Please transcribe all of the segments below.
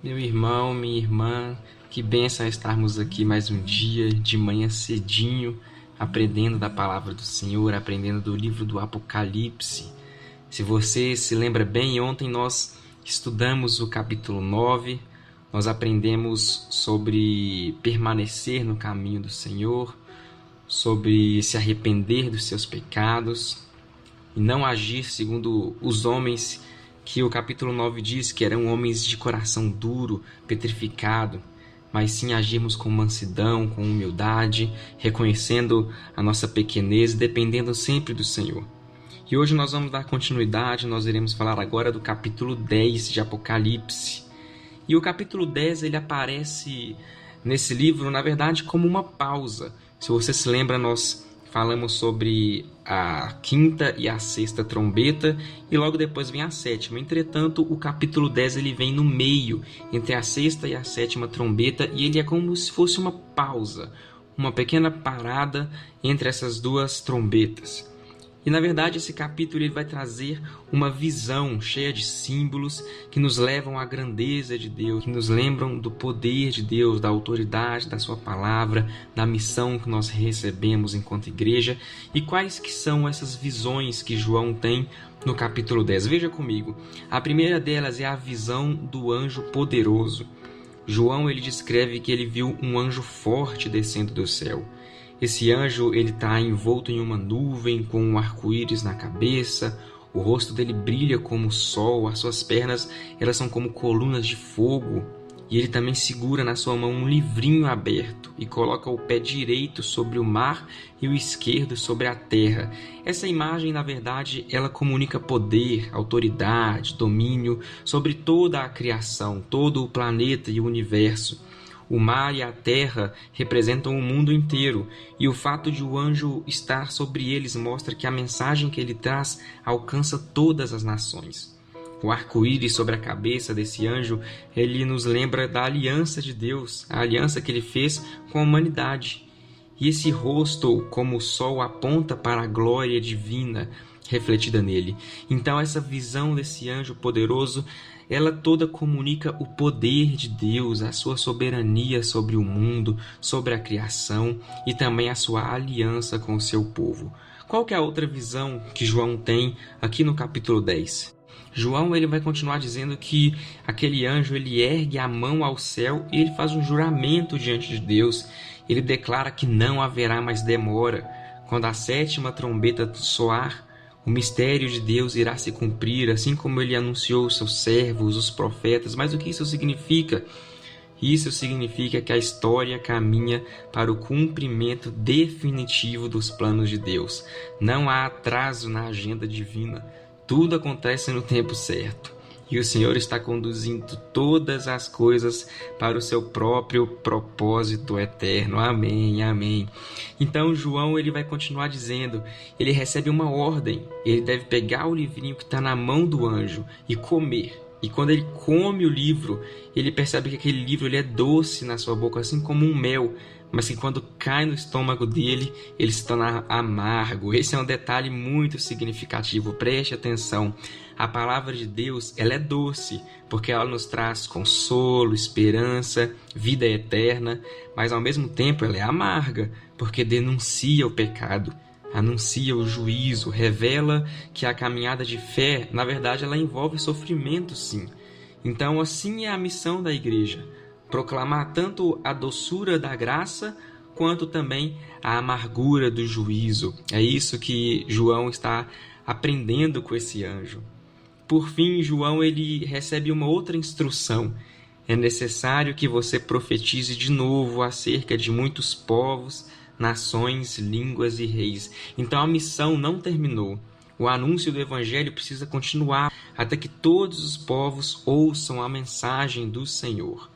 Meu irmão, minha irmã, que bênção estarmos aqui mais um dia, de manhã cedinho, aprendendo da palavra do Senhor, aprendendo do livro do Apocalipse. Se você se lembra bem, ontem nós estudamos o capítulo 9, nós aprendemos sobre permanecer no caminho do Senhor, sobre se arrepender dos seus pecados e não agir segundo os homens que o capítulo 9 diz que eram homens de coração duro, petrificado, mas sim agirmos com mansidão, com humildade, reconhecendo a nossa pequenez e dependendo sempre do Senhor. E hoje nós vamos dar continuidade, nós iremos falar agora do capítulo 10 de Apocalipse. E o capítulo 10 ele aparece nesse livro, na verdade, como uma pausa. Se você se lembra, nós falamos sobre a quinta e a sexta trombeta e logo depois vem a sétima. Entretanto, o capítulo 10 ele vem no meio, entre a sexta e a sétima trombeta, e ele é como se fosse uma pausa, uma pequena parada entre essas duas trombetas. E na verdade esse capítulo ele vai trazer uma visão cheia de símbolos que nos levam à grandeza de Deus, que nos lembram do poder de Deus, da autoridade da sua palavra, da missão que nós recebemos enquanto igreja. E quais que são essas visões que João tem no capítulo 10? Veja comigo. A primeira delas é a visão do anjo poderoso. João ele descreve que ele viu um anjo forte descendo do céu. Esse anjo ele está envolto em uma nuvem com um arco-íris na cabeça, o rosto dele brilha como o sol, as suas pernas elas são como colunas de fogo, e ele também segura na sua mão um livrinho aberto e coloca o pé direito sobre o mar e o esquerdo sobre a terra. Essa imagem, na verdade, ela comunica poder, autoridade, domínio sobre toda a criação, todo o planeta e o universo. O mar e a terra representam o mundo inteiro, e o fato de o anjo estar sobre eles mostra que a mensagem que ele traz alcança todas as nações. O arco-íris sobre a cabeça desse anjo, ele nos lembra da aliança de Deus, a aliança que ele fez com a humanidade. E esse rosto, como o sol, aponta para a glória divina refletida nele. Então essa visão desse anjo poderoso, ela toda comunica o poder de Deus, a sua soberania sobre o mundo, sobre a criação e também a sua aliança com o seu povo. Qual que é a outra visão que João tem aqui no capítulo 10? João ele vai continuar dizendo que aquele anjo ele ergue a mão ao céu e ele faz um juramento diante de Deus. Ele declara que não haverá mais demora. Quando a sétima trombeta soar, o mistério de Deus irá se cumprir, assim como ele anunciou os seus servos, os profetas. Mas o que isso significa? Isso significa que a história caminha para o cumprimento definitivo dos planos de Deus. Não há atraso na agenda divina. Tudo acontece no tempo certo. E o Senhor está conduzindo todas as coisas para o seu próprio propósito eterno. Amém, amém. Então João ele vai continuar dizendo, ele recebe uma ordem, ele deve pegar o livrinho que está na mão do anjo e comer. E quando ele come o livro, ele percebe que aquele livro ele é doce na sua boca, assim como um mel, mas que quando cai no estômago dele, ele se torna amargo. Esse é um detalhe muito significativo, preste atenção. A palavra de Deus, ela é doce, porque ela nos traz consolo, esperança, vida eterna, mas ao mesmo tempo ela é amarga, porque denuncia o pecado, anuncia o juízo, revela que a caminhada de fé, na verdade, ela envolve sofrimento, sim. Então, assim é a missão da igreja, proclamar tanto a doçura da graça, quanto também a amargura do juízo. É isso que João está aprendendo com esse anjo. Por fim, João ele recebe uma outra instrução. É necessário que você profetize de novo acerca de muitos povos, nações, línguas e reis. Então a missão não terminou. O anúncio do evangelho precisa continuar até que todos os povos ouçam a mensagem do Senhor.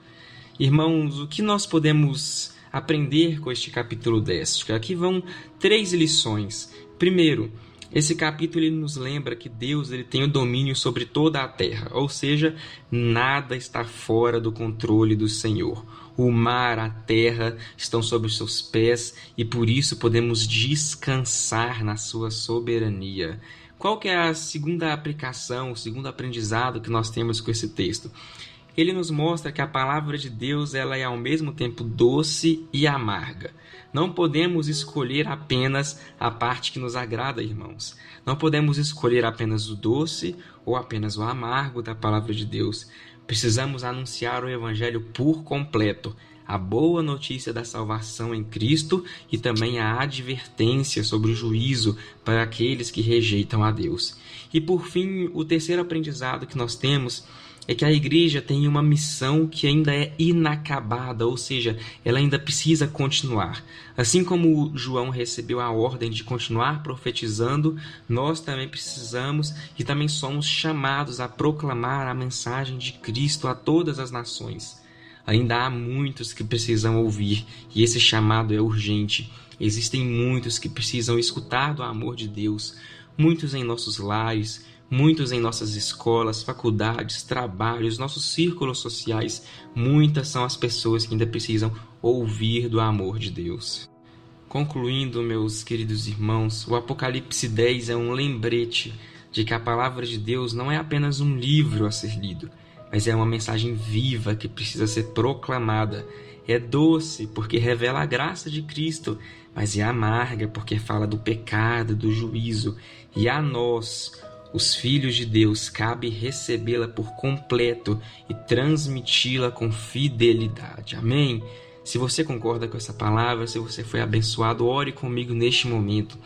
Irmãos, o que nós podemos aprender com este capítulo 10? Aqui vão 3 lições. Primeiro, esse capítulo ele nos lembra que Deus ele tem o domínio sobre toda a terra, ou seja, nada está fora do controle do Senhor. O mar, a terra estão sob os seus pés e por isso podemos descansar na sua soberania. Qual que é a segunda aplicação, o segundo aprendizado que nós temos com esse texto? ele nos mostra que a palavra de Deus ela é ao mesmo tempo doce e amarga. Não podemos escolher apenas a parte que nos agrada, irmãos. Não podemos escolher apenas o doce ou apenas o amargo da palavra de Deus. Precisamos anunciar o Evangelho por completo, a boa notícia da salvação em Cristo e também a advertência sobre o juízo para aqueles que rejeitam a Deus. E por fim, o terceiro aprendizado que nós temos é que a igreja tem uma missão que ainda é inacabada, ou seja, ela ainda precisa continuar. Assim como João recebeu a ordem de continuar profetizando, nós também precisamos e também somos chamados a proclamar a mensagem de Cristo a todas as nações. Ainda há muitos que precisam ouvir, e esse chamado é urgente. Existem muitos que precisam escutar do amor de Deus, muitos em nossos lares, muitos em nossas escolas, faculdades, trabalhos, nossos círculos sociais. Muitas são as pessoas que ainda precisam ouvir do amor de Deus. Concluindo, meus queridos irmãos, o Apocalipse 10 é um lembrete de que a palavra de Deus não é apenas um livro a ser lido, mas é uma mensagem viva que precisa ser proclamada. É doce porque revela a graça de Cristo, mas é amarga porque fala do pecado, do juízo. E a nós, os filhos de Deus, cabe recebê-la por completo e transmiti-la com fidelidade. Amém? Se você concorda com essa palavra, se você foi abençoado, ore comigo neste momento.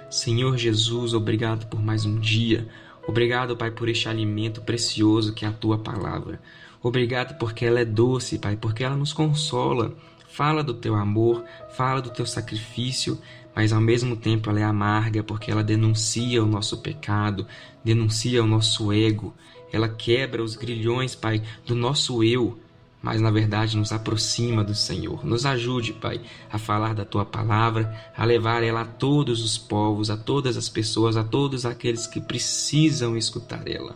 Senhor Jesus, obrigado por mais um dia. Obrigado, Pai, por este alimento precioso que é a Tua palavra. Obrigado porque ela é doce, Pai, porque ela nos consola. Fala do Teu amor, fala do Teu sacrifício, mas ao mesmo tempo ela é amarga porque ela denuncia o nosso pecado, denuncia o nosso ego. Ela quebra os grilhões, Pai, do nosso eu, mas na verdade nos aproxima do Senhor. Nos ajude, Pai, a falar da Tua palavra, a levar ela a todos os povos, a todas as pessoas, a todos aqueles que precisam escutar ela.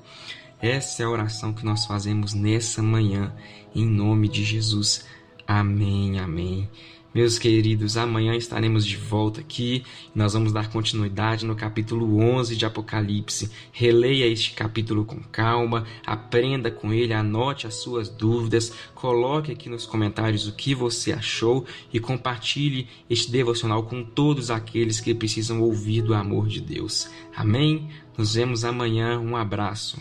Essa é a oração que nós fazemos nessa manhã, em nome de Jesus. Amém, amém. Meus queridos, amanhã estaremos de volta aqui. Nós vamos dar continuidade no capítulo 11 de Apocalipse. Releia este capítulo com calma, aprenda com ele, anote as suas dúvidas, coloque aqui nos comentários o que você achou e compartilhe este devocional com todos aqueles que precisam ouvir do amor de Deus. Amém? Nos vemos amanhã. Um abraço.